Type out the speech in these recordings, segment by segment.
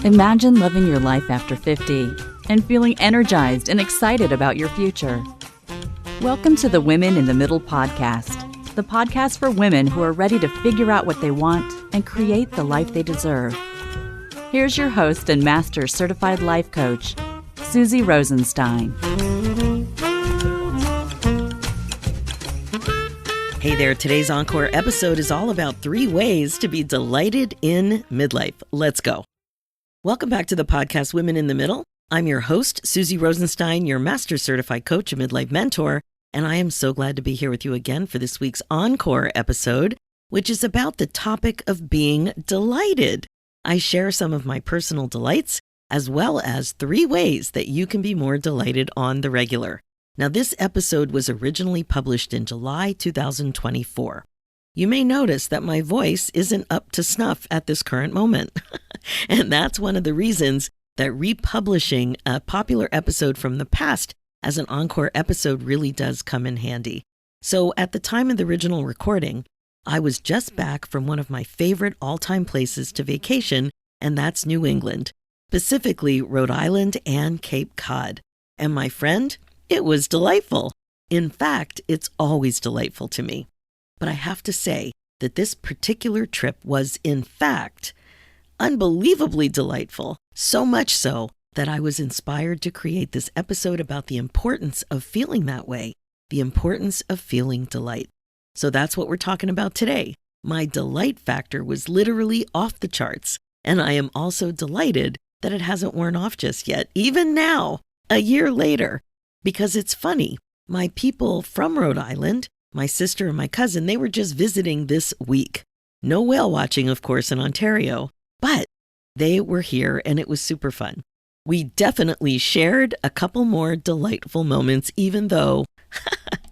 Imagine living your life after 50 and feeling energized and excited about your future. Welcome to the Women in the Middle podcast, the podcast for women who are ready to figure out what they want and create the life they deserve. Here's your host and master certified life coach, Susie Rosenstein. Hey there, today's Encore episode is all about 3 ways to be delighted in midlife. Let's go. Welcome back to the podcast Women in the Middle. I'm your host, Susie Rosenstein, your master certified coach and midlife mentor, and I am so glad to be here with you again for this week's Encore episode, which is about the topic of being delighted. I share some of my personal delights, as well as 3 ways that you can be more delighted on the regular. Now, this episode was originally published in July 2024. You may notice that my voice isn't up to snuff at this current moment. And that's one of the reasons that republishing a popular episode from the past as an Encore episode really does come in handy. So at the time of the original recording, I was just back from one of my favorite all-time places to vacation, and that's New England, specifically Rhode Island and Cape Cod. And my friend, it was delightful. In fact, it's always delightful to me. But I have to say that this particular trip was, in fact, unbelievably delightful. So much so that I was inspired to create this episode about the importance of feeling that way, the importance of feeling delight. So that's what we're talking about today. My delight factor was literally off the charts, and I am also delighted that it hasn't worn off just yet, even now, a year later. Because it's funny, my people from Rhode Island, my sister and my cousin, they were just visiting this week. No whale watching, of course, in Ontario, but they were here and it was super fun. We definitely shared a couple more delightful moments, even though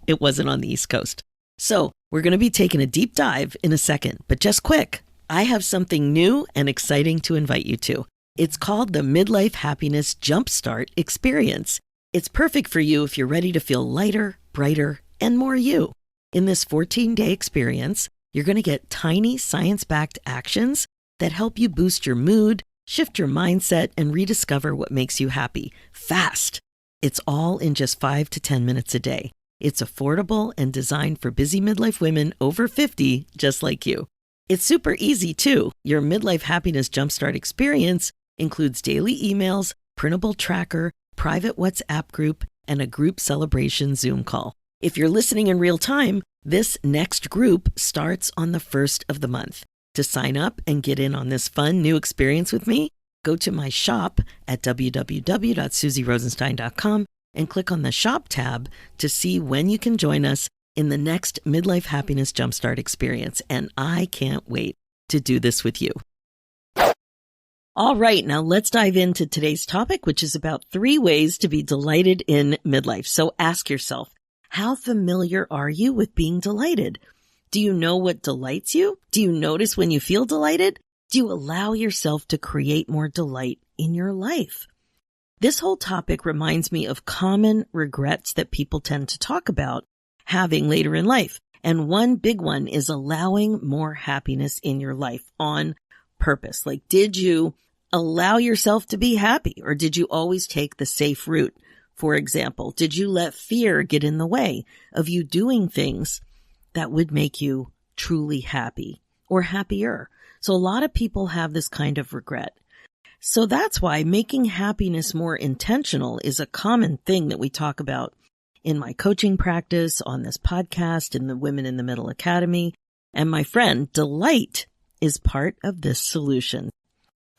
it wasn't on the East Coast. So we're going to be taking a deep dive in a second, but just quick, I have something new and exciting to invite you to. It's called the Midlife Happiness Jumpstart Experience. It's perfect for you if you're ready to feel lighter, brighter, and more you. In this 14-day experience, you're going to get tiny science-backed actions that help you boost your mood, shift your mindset, and rediscover what makes you happy fast. It's all in just 5 to 10 minutes a day. It's affordable and designed for busy midlife women over 50, just like you. It's super easy, too. Your Midlife Happiness Jumpstart experience includes daily emails, printable tracker, private WhatsApp group, and a group celebration Zoom call. If you're listening in real time, this next group starts on the 1st of the month. To sign up and get in on this fun new experience with me, go to my shop at www.susierosenstein.com and click on the shop tab to see when you can join us in the next Midlife Happiness Jumpstart experience. And I can't wait to do this with you. All right, now let's dive into today's topic, which is about 3 ways to be delighted in midlife. So ask yourself, how familiar are you with being delighted? Do you know what delights you? Do you notice when you feel delighted? Do you allow yourself to create more delight in your life? This whole topic reminds me of common regrets that people tend to talk about having later in life. And one big one is allowing more happiness in your life on purpose. Like, did you allow yourself to be happy, or did you always take the safe route? For example, did you let fear get in the way of you doing things that would make you truly happy or happier? So a lot of people have this kind of regret. So that's why making happiness more intentional is a common thing that we talk about in my coaching practice, on this podcast, in the Women in the Middle Academy. And my friend, delight is part of this solution.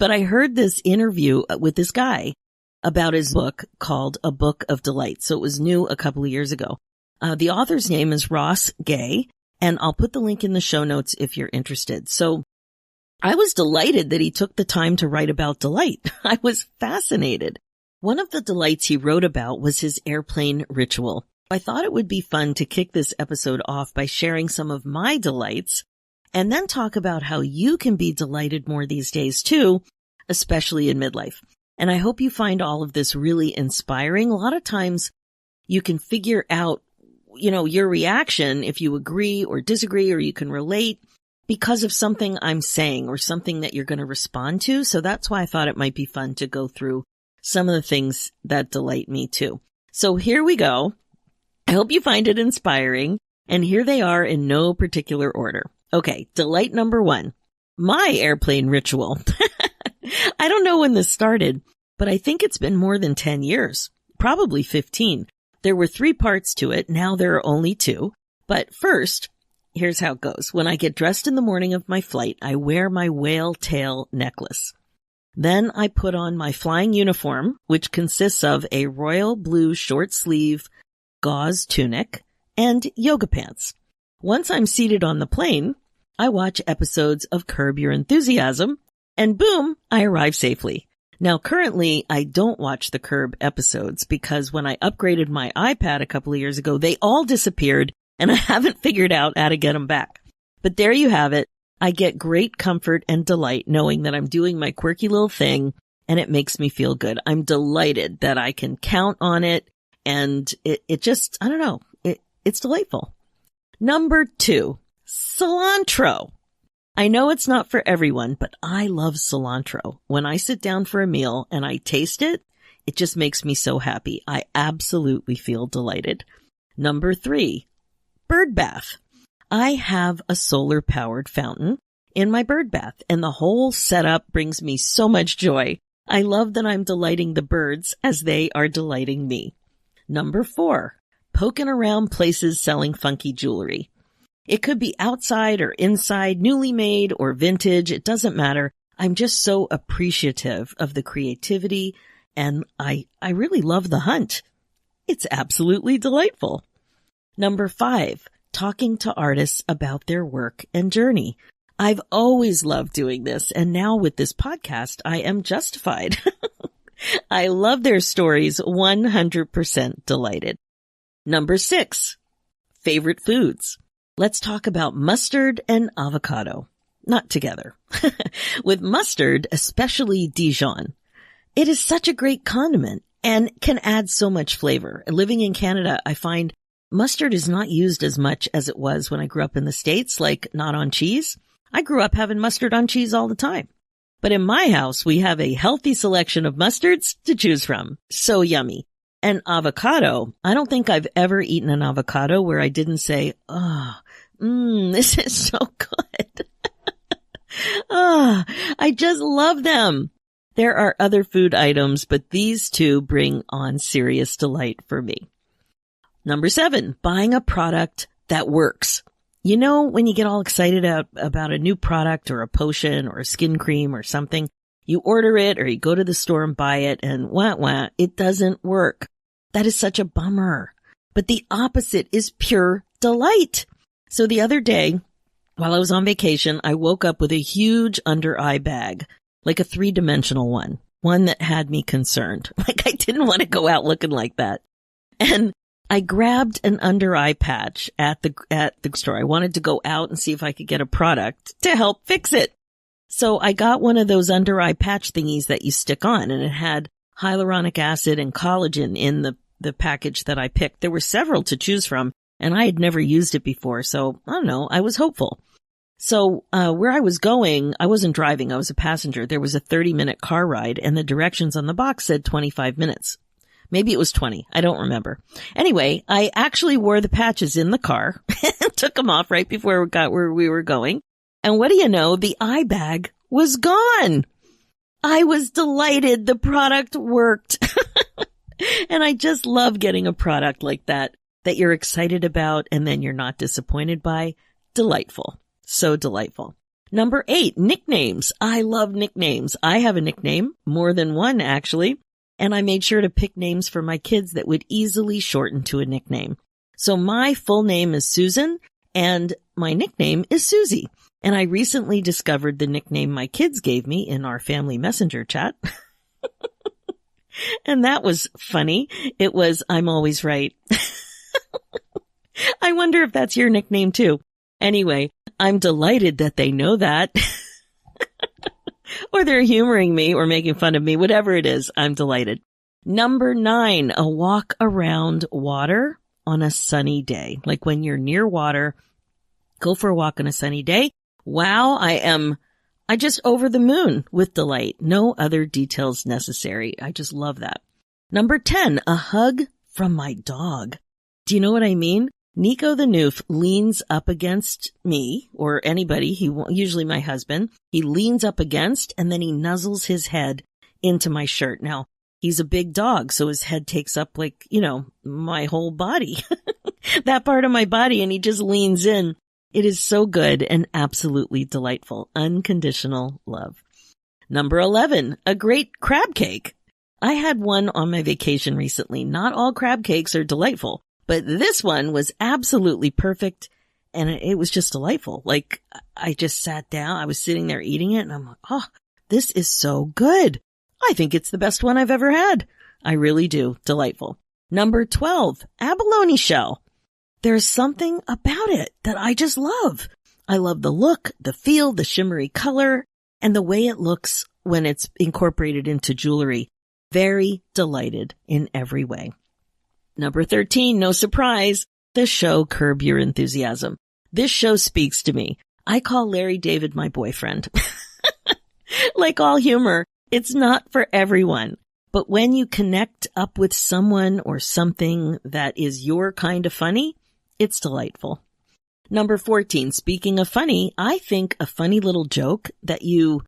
But I heard this interview with this guy about his book called A Book of Delight. So it was new a couple of years ago. The author's name is Ross Gay, and I'll put the link in the show notes if you're interested. So I was delighted that he took the time to write about delight. I was fascinated. One of the delights he wrote about was his airplane ritual. I thought it would be fun to kick this episode off by sharing some of my delights and then talk about how you can be delighted more these days too, especially in midlife. And I hope you find all of this really inspiring. A lot of times you can figure out, your reaction if you agree or disagree, or you can relate. because of something I'm saying or something that you're going to respond to. So that's why I thought it might be fun to go through some of the things that delight me too. So here we go. I hope you find it inspiring. And here they are in no particular order. Okay, delight number 1, my airplane ritual. I don't know when this started, but I think it's been more than 10 years, probably 15. There were 3 parts to it. Now there are only 2. But first, here's how it goes. When I get dressed in the morning of my flight, I wear my whale tail necklace. Then I put on my flying uniform, which consists of a royal blue short sleeve gauze tunic and yoga pants. Once I'm seated on the plane, I watch episodes of Curb Your Enthusiasm, and boom, I arrive safely. Now, currently, I don't watch the Curb episodes because when I upgraded my iPad a couple of years ago, they all disappeared, and I haven't figured out how to get them back. But there you have it. I get great comfort and delight knowing that I'm doing my quirky little thing, and it makes me feel good. I'm delighted that I can count on it, and it just, I don't know, it's delightful. Number 2, cilantro. I know it's not for everyone, but I love cilantro. When I sit down for a meal and I taste it, it just makes me so happy. I absolutely feel delighted. Number 3, bird bath. I have a solar-powered fountain in my bird bath, and the whole setup brings me so much joy. I love that I'm delighting the birds as they are delighting me. Number 4, poking around places selling funky jewelry. It could be outside or inside, newly made or vintage. It doesn't matter. I'm just so appreciative of the creativity, and I really love the hunt. It's absolutely delightful. Number 5, talking to artists about their work and journey. I've always loved doing this, and now with this podcast, I am justified. I love their stories, 100% delighted. Number 6, favorite foods. Let's talk about mustard and avocado. Not together. With mustard, especially Dijon. It is such a great condiment and can add so much flavor. Living in Canada, I find mustard is not used as much as it was when I grew up in the States, like not on cheese. I grew up having mustard on cheese all the time. But in my house, we have a healthy selection of mustards to choose from. So yummy. And avocado, I don't think I've ever eaten an avocado where I didn't say, this is so good. I just love them. There are other food items, but these 2 bring on serious delight for me. Number 7, buying a product that works. You know, when you get all excited about a new product or a potion or a skin cream or something, you order it or you go to the store and buy it and it doesn't work. That is such a bummer. But the opposite is pure delight. So the other day, while I was on vacation, I woke up with a huge under eye bag, like a 3-dimensional one that had me concerned. Like I didn't want to go out looking like that. And I grabbed an under eye patch at the store. I wanted to go out and see if I could get a product to help fix it. So I got one of those under eye patch thingies that you stick on, and it had hyaluronic acid and collagen in the package that I picked. There were several to choose from, and I had never used it before. So I don't know. I was hopeful. So, where I was going, I wasn't driving. I was a passenger. There was a 30-minute car ride, and the directions on the box said 25 minutes. Maybe it was 20. I don't remember. Anyway, I actually wore the patches in the car, took them off right before we got where we were going. And what do you know? The eye bag was gone. I was delighted. The product worked. And I just love getting a product like that you're excited about and then you're not disappointed by. Delightful. So delightful. Number 8, nicknames. I love nicknames. I have a nickname, more than one actually. And I made sure to pick names for my kids that would easily shorten to a nickname. So my full name is Susan and my nickname is Susie. And I recently discovered the nickname my kids gave me in our family messenger chat. And that was funny. It was, I'm always right. I wonder if that's your nickname too. Anyway, I'm delighted that they know that. Or they're humoring me or making fun of me, whatever it is, I'm delighted. Number 9, a walk around water on a sunny day. Like when you're near water, go for a walk on a sunny day. Wow, I just over the moon with delight. No other details necessary. I just love that. Number 10, a hug from my dog. Do you know what I mean? Nico the Noof leans up against me or anybody, usually my husband. He leans up against and then he nuzzles his head into my shirt. Now, he's a big dog, so his head takes up my whole body, that part of my body, and he just leans in. It is so good and absolutely delightful. Unconditional love. Number 11, a great crab cake. I had one on my vacation recently. Not all crab cakes are delightful, but this one was absolutely perfect, and it was just delightful. Like, I just sat down, I was sitting there eating it, and I'm like, oh, this is so good. I think it's the best one I've ever had. I really do. Delightful. Number 12, abalone shell. There's something about it that I just love. I love the look, the feel, the shimmery color, and the way it looks when it's incorporated into jewelry. Very delighted in every way. Number 13, no surprise, the show Curb Your Enthusiasm. This show speaks to me. I call Larry David my boyfriend. Like all humor, it's not for everyone. But when you connect up with someone or something that is your kind of funny, it's delightful. Number 14, speaking of funny, I think a funny little joke that you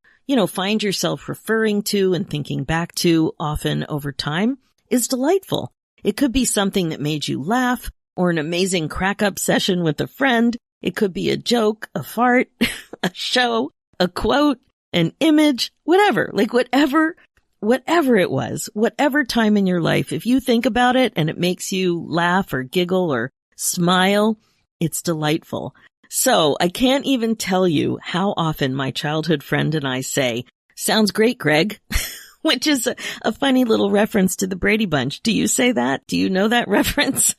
find yourself referring to and thinking back to often over time is delightful. It could be something that made you laugh or an amazing crack-up session with a friend. It could be a joke, a fart, a show, a quote, an image, whatever. Like whatever it was, whatever time in your life, if you think about it and it makes you laugh or giggle or smile, it's delightful. So I can't even tell you how often my childhood friend and I say, "Sounds great, Greg," which is a funny little reference to the Brady Bunch. Do you say that? Do you know that reference?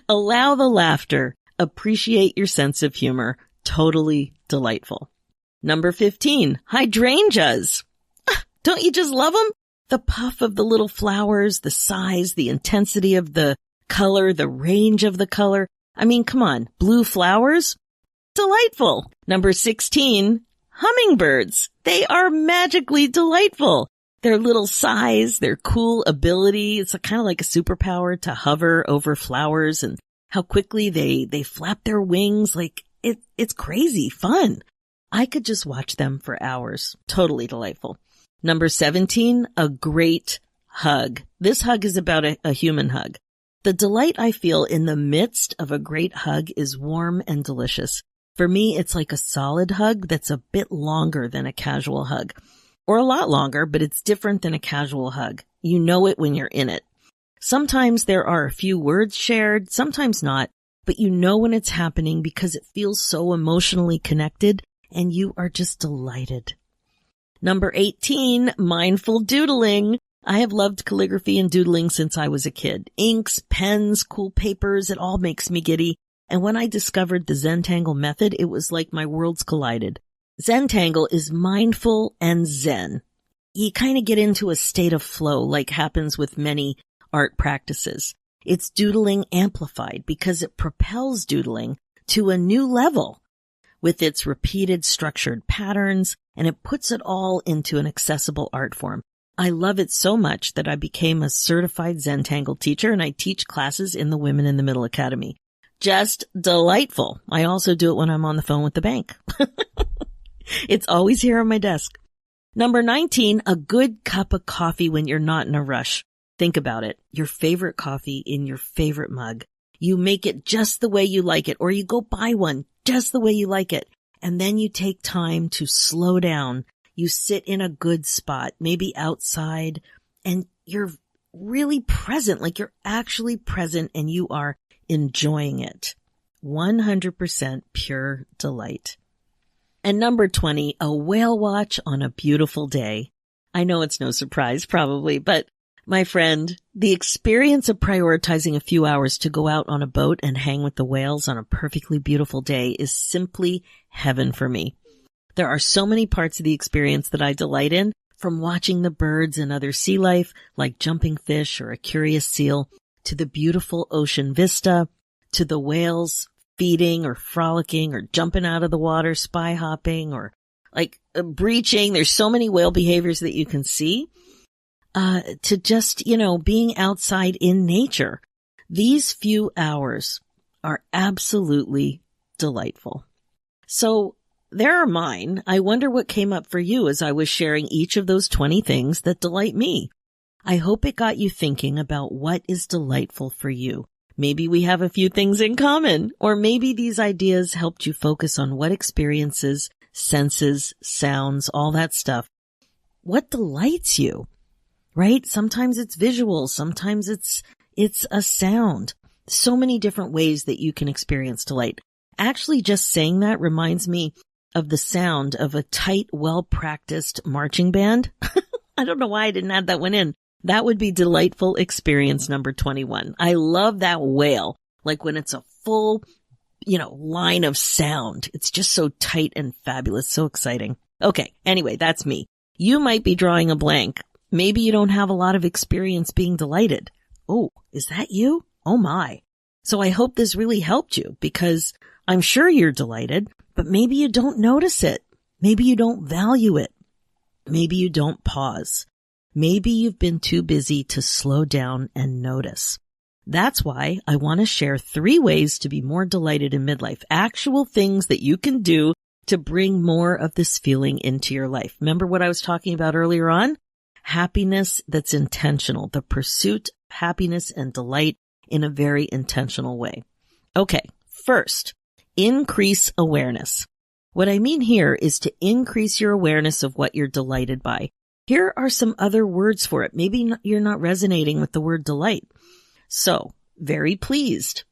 Allow the laughter. Appreciate your sense of humor. Totally delightful. Number 15, hydrangeas. Don't you just love them? The puff of the little flowers, the size, the intensity of the color, the range of the color. I mean, come on, blue flowers? Delightful. Number 16, hummingbirds. They are magically delightful. Their little size, their cool ability, it's kind of like a superpower to hover over flowers and how quickly they flap their wings. Like it's crazy fun. I could just watch them for hours. Totally delightful. Number 17, a great hug. This hug is about a human hug. The delight I feel in the midst of a great hug is warm and delicious. For me, it's like a solid hug that's a bit longer than a casual hug. Or a lot longer, but it's different than a casual hug. You know it when you're in it. Sometimes there are a few words shared, sometimes not, but you know when it's happening because it feels so emotionally connected and you are just delighted. Number 18, mindful doodling. I have loved calligraphy and doodling since I was a kid. Inks, pens, cool papers, it all makes me giddy. And when I discovered the Zentangle method, it was like my worlds collided. Zentangle is mindful and zen. You kind of get into a state of flow like happens with many art practices. It's doodling amplified because it propels doodling to a new level with its repeated structured patterns, and it puts it all into an accessible art form. I love it so much that I became a certified Zentangle teacher, and I teach classes in the Women in the Middle Academy. Just delightful. I also do it when I'm on the phone with the bank. It's always here on my desk. Number 19, a good cup of coffee when you're not in a rush. Think about it. Your favorite coffee in your favorite mug. You make it just the way you like it, or you go buy one just the way you like it. And then you take time to slow down. You sit in a good spot, maybe outside, and you're really present, like you're actually present and you are enjoying it. 100% pure delight. And number 20, a whale watch on a beautiful day. I know it's no surprise probably, but my friend, the experience of prioritizing a few hours to go out on a boat and hang with the whales on a perfectly beautiful day is simply heaven for me. There are so many parts of the experience that I delight in, from watching the birds and other sea life like jumping fish or a curious seal, to the beautiful ocean vista, to the whales feeding or frolicking or jumping out of the water, spy hopping, or like breaching. There's so many whale behaviors that you can see, to just, being outside in nature. These few hours are absolutely delightful. So there are mine. I wonder what came up for you as I was sharing each of those 20 things that delight me. I hope it got you thinking about what is delightful for you. Maybe we have a few things in common, or maybe these ideas helped you focus on what experiences, senses, sounds, all that stuff. What delights you, right? Sometimes it's visual. Sometimes it's a sound. So many different ways that you can experience delight. Actually, just saying that reminds me of the sound of a tight, well-practiced marching band. I don't know why I didn't add that one in. That would be delightful experience number 21. I love that wail, like when it's a full, line of sound. It's just so tight and fabulous, so exciting. Okay, anyway, that's me. You might be drawing a blank. Maybe you don't have a lot of experience being delighted. Oh, is that you? Oh my. So I hope this really helped you, because I'm sure you're delighted, but maybe you don't notice it. Maybe you don't value it. Maybe you don't pause. Maybe you've been too busy to slow down and notice. That's why I want to share 3 ways to be more delighted in midlife. Actual things that you can do to bring more of this feeling into your life. Remember what I was talking about earlier on? Happiness that's intentional. The pursuit of happiness and delight in a very intentional way. Okay, first, increase awareness. What I mean here is to increase your awareness of what you're delighted by. Here are some other words for it. Maybe you're not resonating with the word delight. So, very pleased,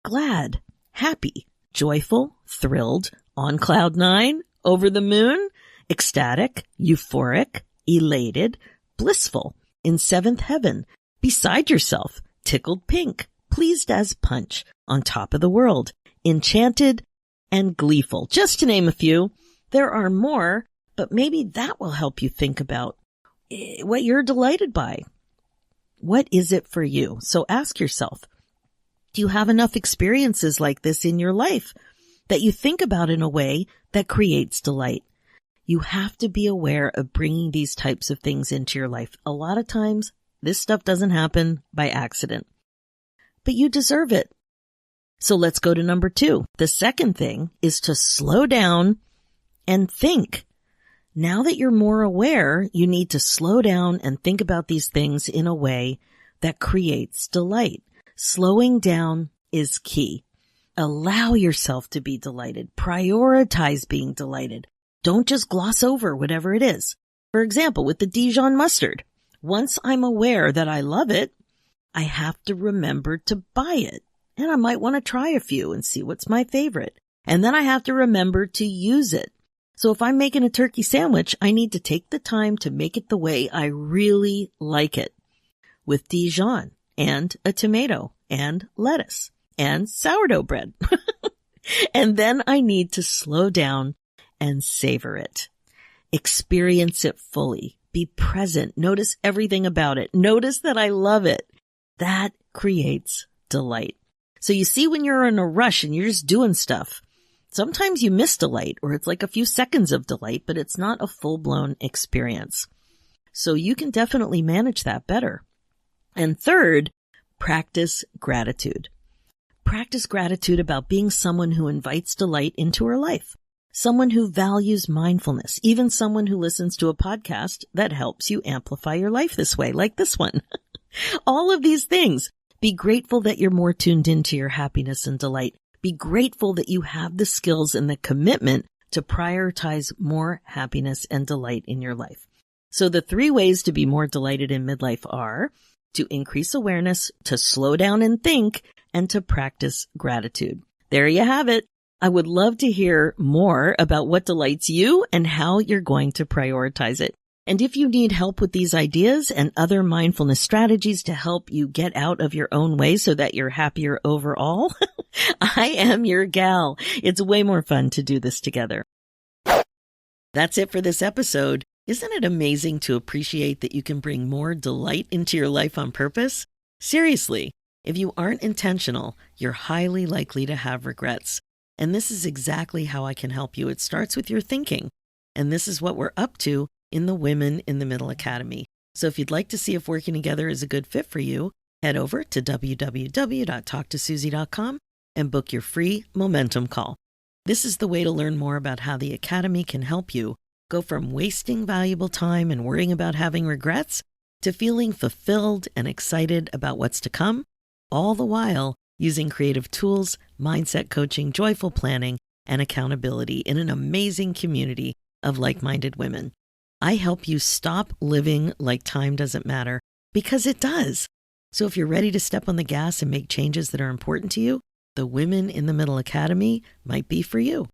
glad, happy, joyful, thrilled, on cloud 9, over the moon, ecstatic, euphoric, elated, blissful, in 7th heaven, beside yourself, tickled pink, pleased as punch, on top of the world, enchanted, and gleeful. Just to name a few. There are more, but maybe that will help you think about what you're delighted by. What is it for you? So ask yourself, do you have enough experiences like this in your life that you think about in a way that creates delight? You have to be aware of bringing these types of things into your life. A lot of times, this stuff doesn't happen by accident, but you deserve it. So let's go to number 2. The second thing is to slow down and think. Now that you're more aware, you need to slow down and think about these things in a way that creates delight. Slowing down is key. Allow yourself to be delighted. Prioritize being delighted. Don't just gloss over whatever it is. For example, with the Dijon mustard, once I'm aware that I love it, I have to remember to buy it. And I might want to try a few and see what's my favorite. And then I have to remember to use it. So if I'm making a turkey sandwich, I need to take the time to make it the way I really like it, with Dijon and a tomato and lettuce and sourdough bread. And then I need to slow down and savor it. Experience it fully. Be present. Notice everything about it. Notice that I love it. That creates delight. So you see, when you're in a rush and you're just doing stuff, sometimes you miss delight, or it's like a few seconds of delight, but it's not a full-blown experience. So you can definitely manage that better. And third, practice gratitude. Practice gratitude about being someone who invites delight into her life, someone who values mindfulness, even someone who listens to a podcast that helps you amplify your life this way, like this one. All of these things. Be grateful that you're more tuned into your happiness and delight. Be grateful that you have the skills and the commitment to prioritize more happiness and delight in your life. So the 3 ways to be more delighted in midlife are to increase awareness, to slow down and think, and to practice gratitude. There you have it. I would love to hear more about what delights you and how you're going to prioritize it. And if you need help with these ideas and other mindfulness strategies to help you get out of your own way so that you're happier overall, I am your gal. It's way more fun to do this together. That's it for this episode. Isn't it amazing to appreciate that you can bring more delight into your life on purpose? Seriously, If you aren't intentional, you're highly likely to have regrets. And this is exactly how I can help you. It starts with your thinking. And this is what we're up to in the Women in the Middle Academy. So if you'd like to see if working together is a good fit for you, head over to www.talktosusie.com and book your free momentum call. This is the way to learn more about how the Academy can help you go from wasting valuable time and worrying about having regrets to feeling fulfilled and excited about what's to come, all the while using creative tools, mindset coaching, joyful planning, and accountability in an amazing community of like-minded women. I help you stop living like time doesn't matter, because it does. So if you're ready to step on the gas and make changes that are important to you, the Women in the Middle Academy might be for you.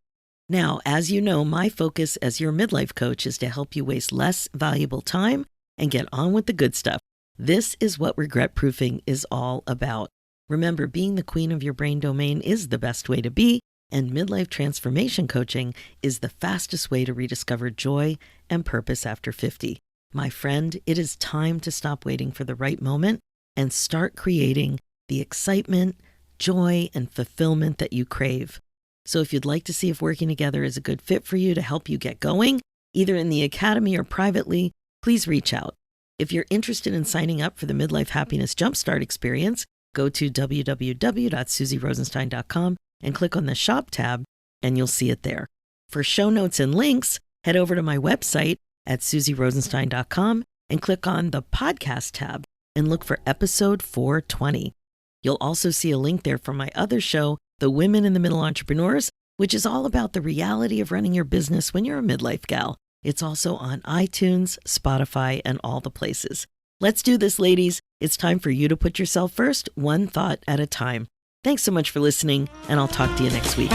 Now, as you know, my focus as your midlife coach is to help you waste less valuable time and get on with the good stuff. This is what regret proofing is all about. Remember, being the queen of your brain domain is the best way to be, and midlife transformation coaching is the fastest way to rediscover joy and purpose after 50. My friend, it is time to stop waiting for the right moment and start creating the excitement, joy, and fulfillment that you crave. So if you'd like to see if working together is a good fit for you to help you get going, either in the Academy or privately, please reach out. If you're interested in signing up for the Midlife Happiness Jumpstart experience, go to www.susierosenstein.com and click on the Shop tab, and you'll see it there. For show notes and links, head over to my website at susierosenstein.com and click on the Podcast tab and look for episode 420. You'll also see a link there for my other show, The Women in the Middle Entrepreneurs, which is all about the reality of running your business when you're a midlife gal. It's also on iTunes, Spotify, and all the places. Let's do this, ladies. It's time for you to put yourself first, one thought at a time. Thanks so much for listening, and I'll talk to you next week.